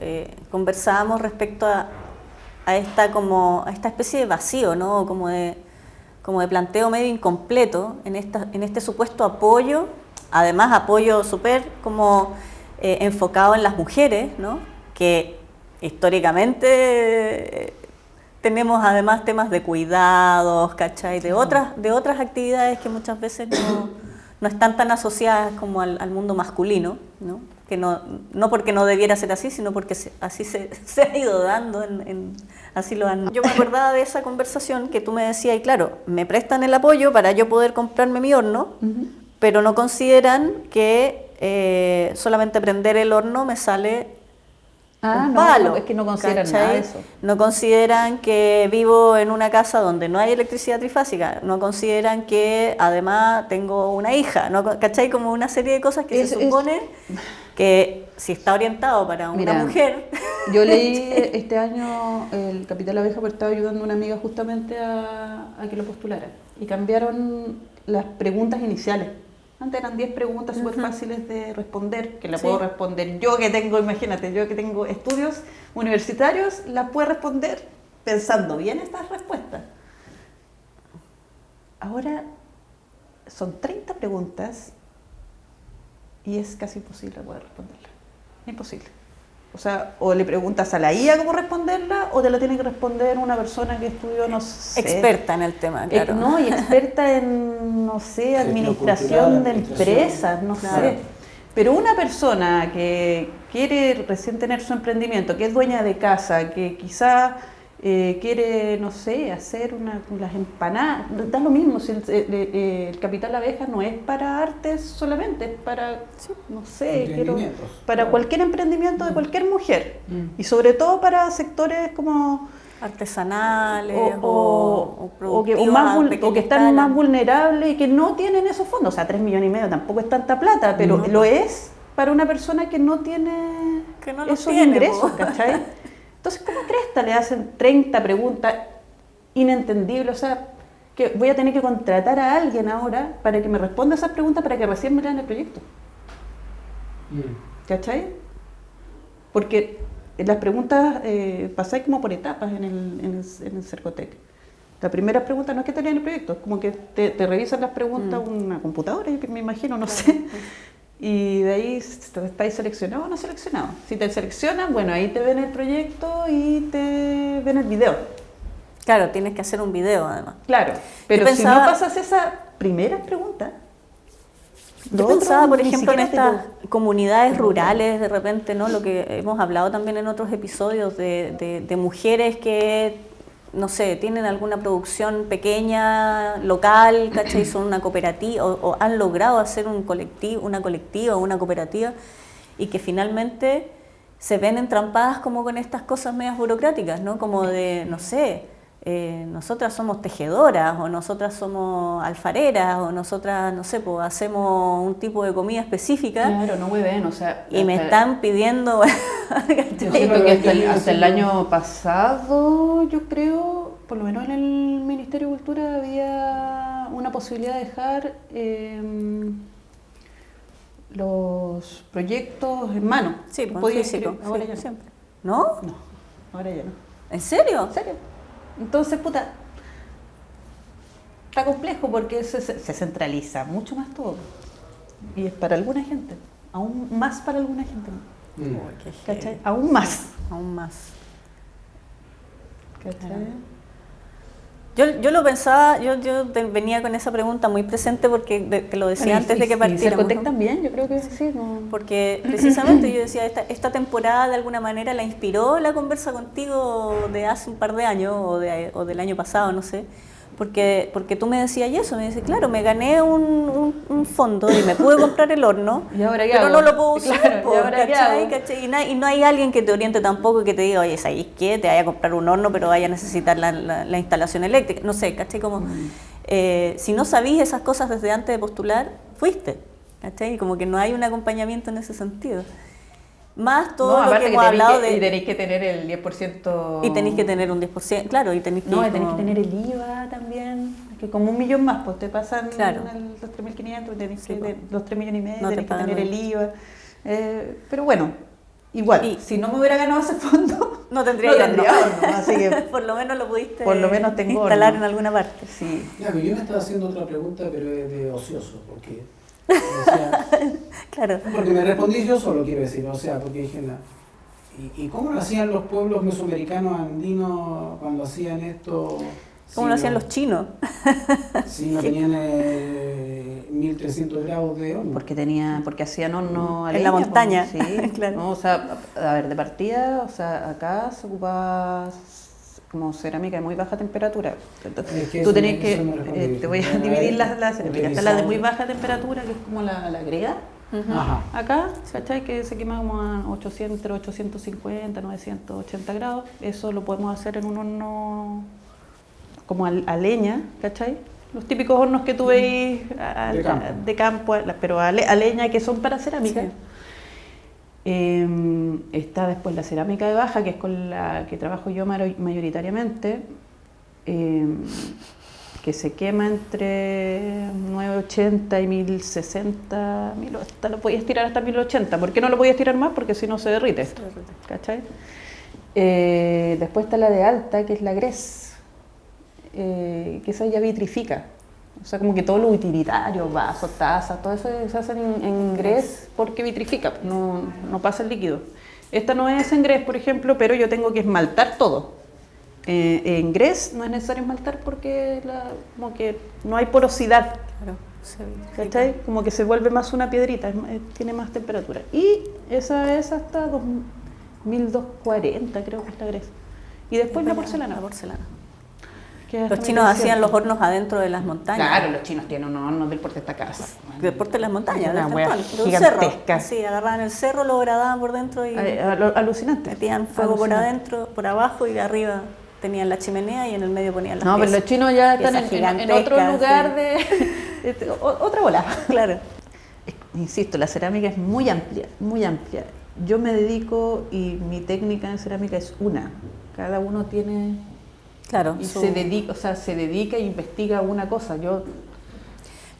conversábamos respecto a esta especie de vacío, ¿no? Como de planteo medio incompleto en este supuesto apoyo, además apoyo súper como enfocado en las mujeres, ¿no? Que históricamente tenemos además temas de cuidados, ¿cachai? De otras actividades que muchas veces no están tan asociadas como al mundo masculino, ¿no? Que no porque no debiera ser así, sino porque así se ha ido dando, así lo han... Yo me acordaba de esa conversación que tú me decías, y claro, me prestan el apoyo para yo poder comprarme mi horno, pero no consideran que solamente prender el horno me sale un palo. No, es que no consideran nada de eso. No consideran que vivo en una casa donde no hay electricidad trifásica, no consideran que además tengo una hija, ¿no? ¿Cachai? Como una serie de cosas que se supone que si está orientado para una mujer... Yo leí este año el Capital Abeja porque estaba ayudando a una amiga justamente a que lo postulara y cambiaron las preguntas iniciales. Antes eran 10 preguntas súper fáciles de responder, que la puedo responder yo que tengo, imagínate, yo que tengo estudios universitarios, la puedo responder pensando bien estas respuestas. Ahora son 30 preguntas y es casi imposible poder responderla. Imposible. O sea, o le preguntas a la IA cómo responderla, o te la tiene que responder una persona que estudió, no sé... Experta en el tema, claro. Y experta en, no sé, administración de empresas, no sé. Pero una persona que quiere recién tener su emprendimiento, que es dueña de casa, que quizá quiere, no sé, hacer las empanadas, da lo mismo, si el Capital Abeja no es para artes solamente, es para, no sé, para cualquier emprendimiento de cualquier mujer, y sobre todo para sectores como artesanales o que están más vulnerables y que no tienen esos fondos. O sea, 3,5 millones tampoco es tanta plata, pero lo es para una persona que no tiene esos ingresos, ¿cachai? Entonces, ¿cómo cresta le hacen 30 preguntas inentendibles? O sea, que voy a tener que contratar a alguien ahora para que me responda esas preguntas para que recién me lean el proyecto. ¿Cachai? Porque las preguntas pasáis como por etapas en el Cercotec. La primera pregunta no es que te lean el proyecto, es como que te revisan las preguntas una computadora, me imagino, no sé. Y de ahí estáis seleccionado o no seleccionado. Si te seleccionan, bueno, ahí te ven el proyecto y te ven el video. Claro, tienes que hacer un video además. Claro, pero si no pasas esa primera pregunta... Yo pensaba, por ejemplo, en estas comunidades rurales, de repente, ¿no? Lo que hemos hablado también en otros episodios de mujeres que, no sé, tienen alguna producción pequeña, local, ¿cachai? Son una cooperativa o han logrado hacer una colectiva o una cooperativa y que finalmente se ven entrampadas como con estas cosas medias burocráticas, ¿no? Como de, no sé... nosotras somos tejedoras o nosotras somos alfareras o nosotras, no sé, pues hacemos un tipo de comida específica. Claro, no muy bien, o sea... Y me están pidiendo... Yo siento que hasta el año pasado, yo creo, por lo menos en el Ministerio de Cultura había una posibilidad de dejar los proyectos en mano. Sí, pues físico. Ahora sí, ya no. Siempre. ¿No? No, ahora ya no. ¿En serio? ¿En serio? Entonces, puta, está complejo porque se centraliza mucho más todo. Y es para alguna gente, aún más para alguna gente. ¿Cachai? Aún más. Aún más. ¿Cachai? Yo lo pensaba, yo venía con esa pregunta muy presente porque te lo decía antes de que partiéramos. Y Cercotec también, yo creo que sí. No. Porque precisamente yo decía, esta temporada de alguna manera la inspiró la conversa contigo de hace un par de años o del año pasado, no sé. Porque tú me decías eso, me dices, claro, me gané un fondo y me pude comprar el horno, ¿Y ahora pero no lo puedo usar, claro, ¿y ahora ¿cachai? Y no hay alguien que te oriente tampoco y que te diga, oye, ¿sabes qué? Te vaya a comprar un horno, pero vaya a necesitar la instalación eléctrica. No sé, ¿cachai? Como, si no sabís esas cosas desde antes de postular, fuiste, ¿cachai? Y como que no hay un acompañamiento en ese sentido. Más todo lo que hemos hablado de... Y tenéis que tener el 10%... Y tenéis que tener un 10%, claro, y tenéis que... No, y tenéis que tener el IVA también, que como 1 millón más, pues te pasan claro. Los 3.500, tenéis sí, que los 3,5 millones, no tenéis que tener el eso. IVA. Pero bueno, igual, si no me hubiera ganado ese fondo, no tendría horno, así que... por lo menos lo pudiste por lo menos tengo instalar horno. En alguna parte. Sí. Claro, yo me estaba haciendo otra pregunta, pero es de ocioso, porque... O sea, claro. Porque me respondí yo solo, quiero decir, o sea, porque dije, ¿y cómo lo hacían los pueblos mesoamericanos andinos cuando hacían esto? ¿Cómo lo hacían los chinos? Si no tenían 1300 grados de horno. Porque hacían horno a en leña, la montaña. Pues, sí, claro. No, o sea, a ver, de partida, o sea, acá se ocupaba como cerámica de muy baja temperatura. Entonces, es que tú tenés que, te voy a dividir las cerámicas. Está la de muy baja temperatura, que es como la greda. Ajá. Acá, ¿cachai? Que se quema como a 850, 980 grados. Eso lo podemos hacer en un horno como a leña, ¿cachai? Los típicos hornos que tú veis de campo, pero a leña, que son para cerámica. Sí. Está después la cerámica de baja, que es con la que trabajo yo mayoritariamente, que se quema entre 980 y 1060, lo podía estirar hasta 1080. ¿Por qué no lo podía estirar más? Porque si no se derrite. ¿Cachai? Después está la de alta, que es la GRES, que esa ya vitrifica. O sea, como que todos los utilitarios, vasos, tazas, todo eso se hacen en GRES porque vitrifica, no pasa el líquido. Esta no es en GRES, por ejemplo, pero yo tengo que esmaltar todo. En GRES no es necesario esmaltar porque como que no hay porosidad. Claro, ¿cachai? Como que se vuelve más una piedrita, tiene más temperatura. Y esa es hasta 2240, creo que es la GRES. Y después la porcelana. Los chinos hacían los hornos adentro de las montañas. Claro, los chinos tienen unos hornos del porte de esta casa. Del porte de las montañas, una hueá gigantesca. Sí, agarraban el cerro, lo gradaban por dentro y alucinante. Metían fuego por adentro, por abajo y de arriba tenían la chimenea y en el medio ponían las piezas. Pero los chinos ya están en otro lugar de otra bola. Claro. Insisto, la cerámica es muy amplia, muy amplia. Yo me dedico y mi técnica en cerámica es una. Cada uno tiene Claro. Y se dedica e investiga a una cosa.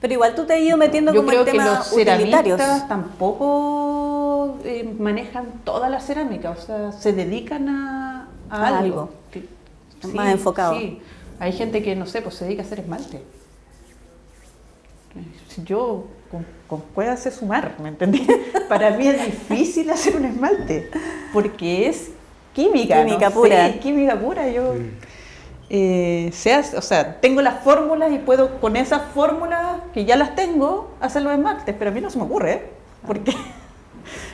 Pero igual tú te has ido metiendo yo como creo en temas que los utilitarios. ceramistas tampoco manejan toda la cerámica, o sea, se dedican a algo. Más enfocado. Sí, hay gente que, no sé, pues se dedica a hacer esmalte. Yo con cueva sé sumar, ¿me entendí? Para mí es difícil hacer un esmalte, porque es química pura. Es química pura. Yo tengo las fórmulas y puedo con esas fórmulas que ya las tengo hacer los esmaltes, pero a mí no se me ocurre,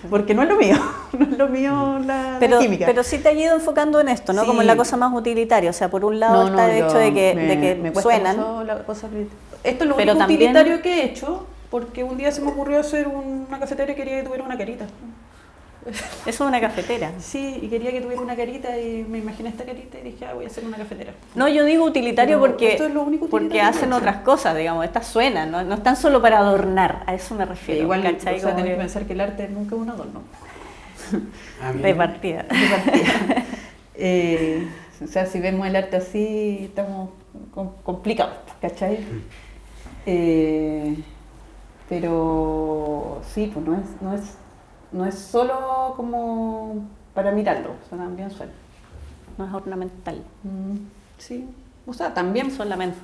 porque no es lo mío, no es lo mío la química. Pero sí te has ido enfocando en esto, ¿no? Sí. Como en la cosa más utilitaria, o sea, por un lado está el hecho de que me suenan. Esto es lo único utilitario que he hecho, porque un día se me ocurrió hacer una cafetera y quería que tuviera una carita. Eso es una cafetera. Sí, y quería que tuviera una carita y me imaginé esta carita y dije, voy a hacer una cafetera. No, yo digo utilitario porque, esto es lo único utilitario porque hacen otras cosas, digamos, estas suenan, no están solo para adornar, a eso me refiero. Igual, ¿cachai? tenés que pensar que el arte nunca es un adorno. De partida. Si vemos el arte así, estamos complicados, ¿cachai? Pero sí, pues no es solo como para mirarlo, también suena. No es ornamental. Sí, o sea, también solamente.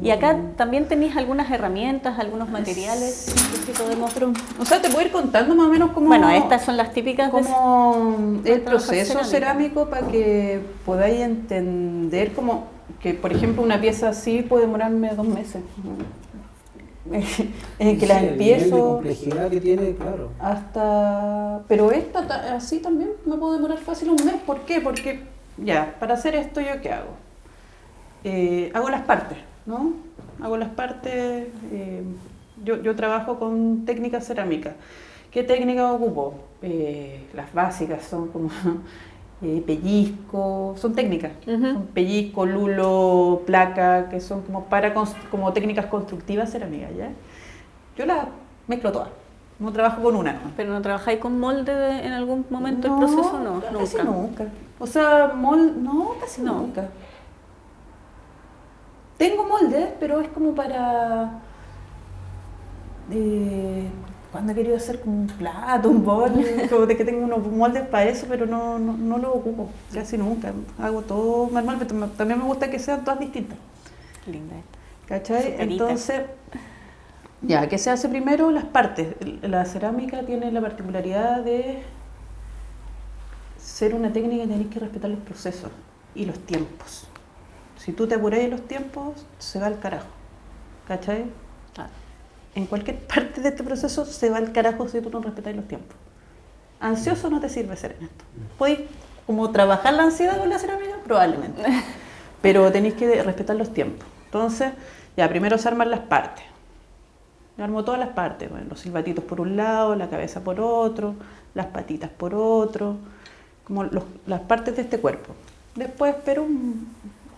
Y acá también tenéis algunas herramientas, algunos materiales. Sí, podemos, o sea, te puedo ir contando más o menos cómo... Bueno, estas son las típicas como el proceso cerámico para que podáis entender como que, por ejemplo, una pieza así puede demorarme 2 meses. Que la empiezo. La complejidad que tiene, claro. Pero esta así también me puedo demorar fácil 1 mes. ¿Por qué? Porque ya, para hacer esto, ¿yo qué hago? Hago las partes, ¿no? Hago las partes. Yo trabajo con técnicas cerámicas. ¿Qué técnicas ocupo? Las básicas son como pellizco, son técnicas, son pellizco, lulo, placa, que son como técnicas constructivas cerámicas, ¿ya? Yo las mezclo todas, no trabajo con una. ¿Pero no trabajáis con molde en algún momento del proceso? No, casi nunca. O sea, casi nunca. Tengo moldes, pero es como para... cuando he querido hacer como un plato, un bol, como de que tengo unos moldes para eso, pero no lo ocupo, casi nunca. Hago todo normal, pero también me gusta que sean todas distintas. Linda. ¿Cachai? Entonces, ya, ¿qué se hace primero? Las partes. La cerámica tiene la particularidad de ser una técnica que tenés que respetar los procesos y los tiempos. Si tú te apuras en los tiempos, se va al carajo. ¿Cachai? En cualquier parte de este proceso se va al carajo si tú no respetas los tiempos. Ansioso no te sirve ser en esto. Puedes como trabajar la ansiedad con la cerámica, probablemente, pero tenéis que respetar los tiempos. Entonces, ya primero se arman las partes. Yo armo todas las partes, bueno, los silbatitos por un lado, la cabeza por otro, las patitas por otro, como las partes de este cuerpo. Después espero 1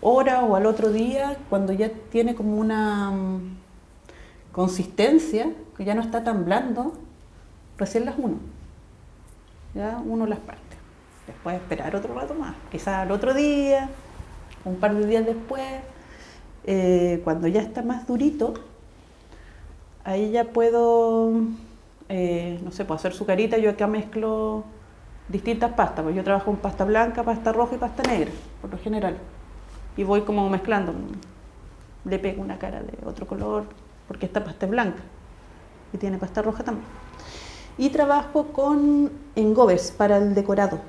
hora o al otro día, cuando ya tiene como una consistencia, que ya no está tan blando, recién las uno. Ya uno las partes. Después esperar otro rato más, quizás al otro día, un par de días después, cuando ya está más durito, ahí ya puedo, no sé, puedo hacer su carita. Yo acá mezclo distintas pastas, porque yo trabajo con pasta blanca, pasta roja y pasta negra, por lo general. Y voy como mezclando, le pego una cara de otro color, porque esta pasta es blanca y tiene pasta roja también. Y trabajo con engobes para el decorado.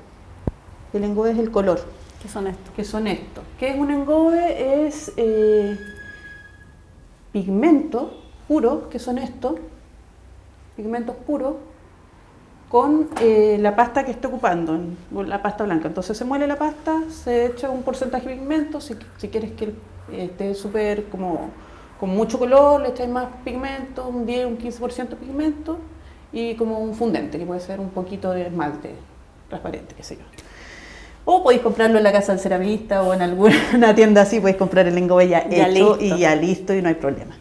El engobe es el color. ¿Qué son estos? ¿Qué es un engobe? Es pigmento puro, que son estos, pigmentos puros, con la pasta que esté ocupando, la pasta blanca. Entonces se muele la pasta, se echa un porcentaje de pigmento, si quieres que esté súper como con mucho color, le echáis más pigmento, un 10, un 15% de pigmento, y como un fundente, que puede ser un poquito de esmalte transparente, qué sé yo. O podéis comprarlo en la casa del ceramista o en alguna tienda así, podéis comprar el engobe ya hecho y ya listo y no hay problema.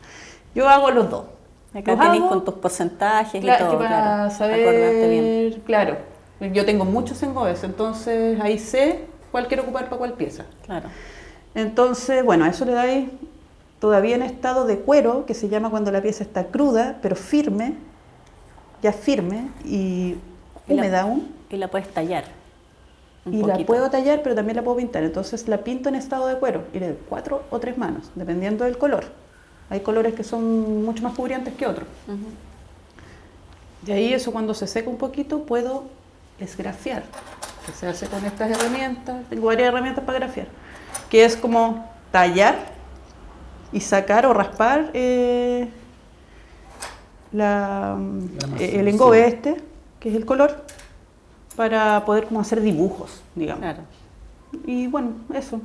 Yo hago los dos. Acá tenéis con tus porcentajes y todo, para saber, acordarte bien. Claro, yo tengo muchos engobes, entonces ahí sé cuál quiero ocupar para cuál pieza. Claro. Entonces, bueno, a eso le dais todavía en estado de cuero, que se llama cuando la pieza está cruda, pero firme, ya firme y húmeda aún. Y la puedes tallar. Y la puedo tallar, pero también la puedo pintar. Entonces la pinto en estado de cuero y le doy 4 o 3 manos, dependiendo del color. Hay colores que son mucho más cubrientes que otros. De ahí eso, cuando se seca un poquito, puedo esgrafiar, que se hace con estas herramientas. Tengo varias herramientas para grafiar, que es como tallar y sacar o raspar el engobe que es el color, para poder como hacer dibujos, digamos. Claro. Y bueno, eso.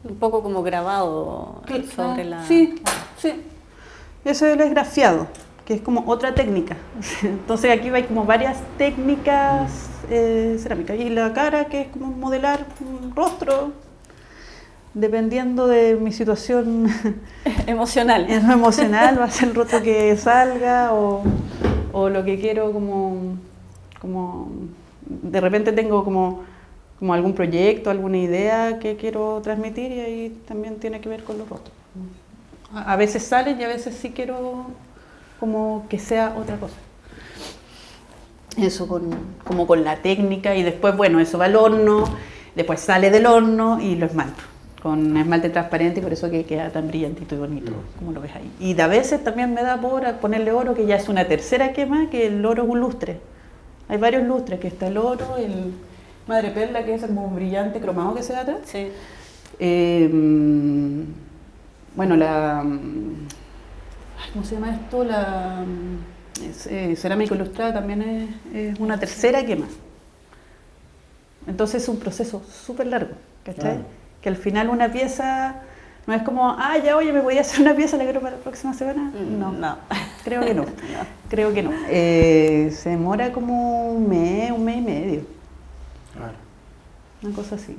Un poco como grabado sobre la... Sí, sí. Eso es el esgrafiado, que es como otra técnica. Entonces aquí hay como varias técnicas cerámicas. Y la cara, que es como modelar un rostro, dependiendo de mi situación emocional. Emocional, va a ser el rostro que salga o lo que quiero como de repente tengo como algún proyecto, alguna idea que quiero transmitir y ahí también tiene que ver con los rostros. A veces salen y a veces sí quiero como que sea otra cosa. Eso como con la técnica y después, bueno, eso va al horno, después sale del horno y lo esmalto con esmalte transparente y por eso que queda tan brillantito y bonito, como lo ves ahí. Y a veces también me da por ponerle oro, que ya es una tercera quema, que el oro es un lustre. Hay varios lustres, que está el oro, el madreperla, que es como un brillante cromado que se da atrás. Sí. Bueno, ¿cómo se llama esto? Cerámica ilustrada también es una tercera quema. Entonces es un proceso súper largo, ¿cachai? Claro. Que al final una pieza no es como, ya oye, me voy a hacer una pieza, la quiero para la próxima semana. No. Creo que no. Creo que no. Se demora como un mes y medio. Claro. Una cosa así.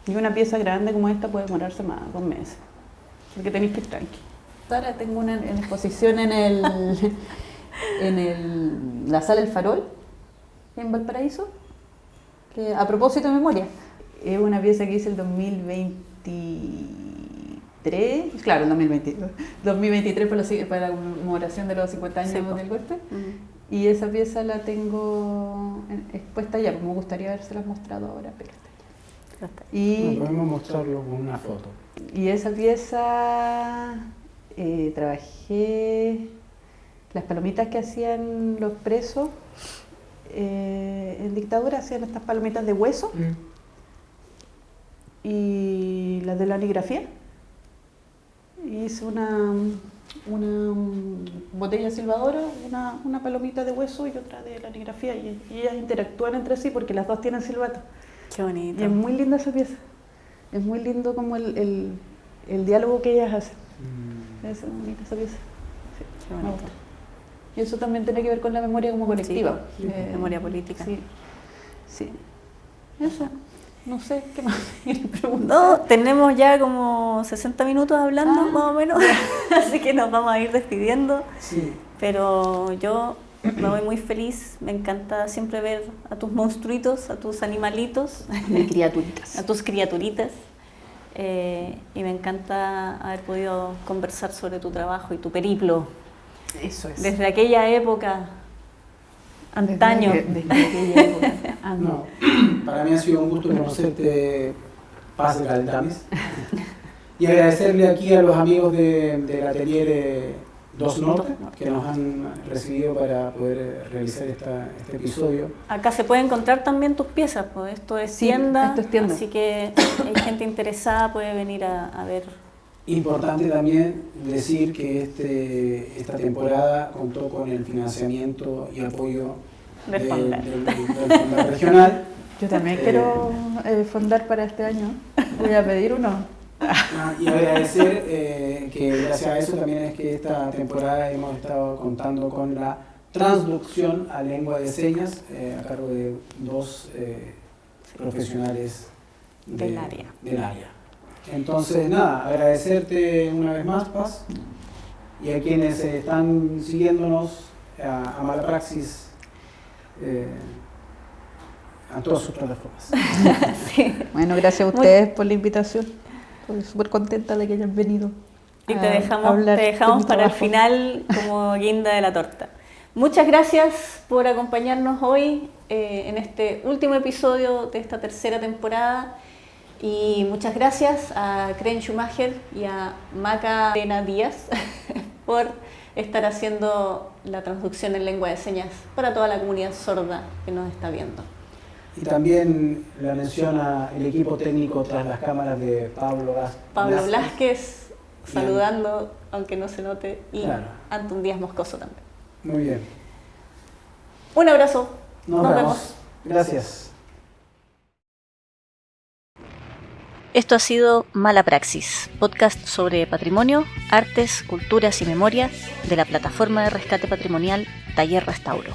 Y una pieza grande como esta puede demorarse más, 2 meses. Porque tenéis que ir tranqui. Ahora tengo una exposición en la Sala El Farol, en Valparaíso, que a propósito de memoria. Es una pieza que hice el 2023, claro, el 2023 para la conmemoración de los 50 años del golpe. Y esa pieza la tengo expuesta ya, me gustaría habérselas mostrado ahora, pero está ya. Y podemos mostrarlo con una foto. Y esa pieza trabajé las palomitas que hacían los presos en dictadura, hacían estas palomitas de hueso. Y las de la ligrafía. Hice una botella silbadora, una palomita de hueso y otra de la ligrafía, y ellas interactúan entre sí porque las dos tienen silbato. Qué bonito. Y es muy linda esa pieza. Es muy lindo como el diálogo que ellas hacen. Es bonita esa pieza. Sí, qué bonito. Me gusta. Y eso también tiene que ver con la memoria como colectiva. Sí, memoria política. Sí. Eso. No sé, ¿qué más? No, tenemos ya como 60 minutos hablando, más o menos, así que nos vamos a ir despidiendo. Sí. Pero yo me voy muy feliz, me encanta siempre ver a tus monstruitos, a tus animalitos, criaturitas. A tus criaturitas. Y me encanta haber podido conversar sobre tu trabajo y tu periplo. Eso es. Desde aquella época, antaño. Desde aquella época. No, para mí ha sido un gusto conocerte, Paz de Galdames, y agradecerle aquí a los amigos del atelier Dos Norte que nos han recibido para poder realizar este episodio. Acá se puede encontrar también tus piezas, pues esto es tienda, tienda. Así que hay gente interesada, puede venir a ver. Importante también decir que esta temporada contó con el financiamiento y apoyo del Fondar regional. Yo también quiero fondar para este año. Voy a pedir uno. Y agradecer que gracias a eso también es que esta temporada hemos estado contando con la traducción a lengua de señas a cargo de 2 profesionales del área. Entonces, nada, agradecerte una vez más, Paz, y a quienes están siguiéndonos a Malapraxis, a todas sus plataformas. Sí. Bueno, gracias a ustedes por la invitación. Estoy súper contenta de que hayan venido. Y te dejamos para el final como guinda de la torta. Muchas gracias por acompañarnos hoy en este último episodio de esta tercera temporada. Y muchas gracias a Kren Schumacher y a Maca Elena Díaz por estar haciendo la traducción en lengua de señas para toda la comunidad sorda que nos está viendo. Y también la menciona el equipo técnico tras las cámaras de Pablo Blázquez, saludando, aunque no se note, y claro. Antón Díaz Moscoso también. Muy bien. Un abrazo. Nos vemos. Gracias. Esto ha sido Mala Praxis, podcast sobre patrimonio, artes, culturas y memoria de la plataforma de rescate patrimonial Taller Restauro.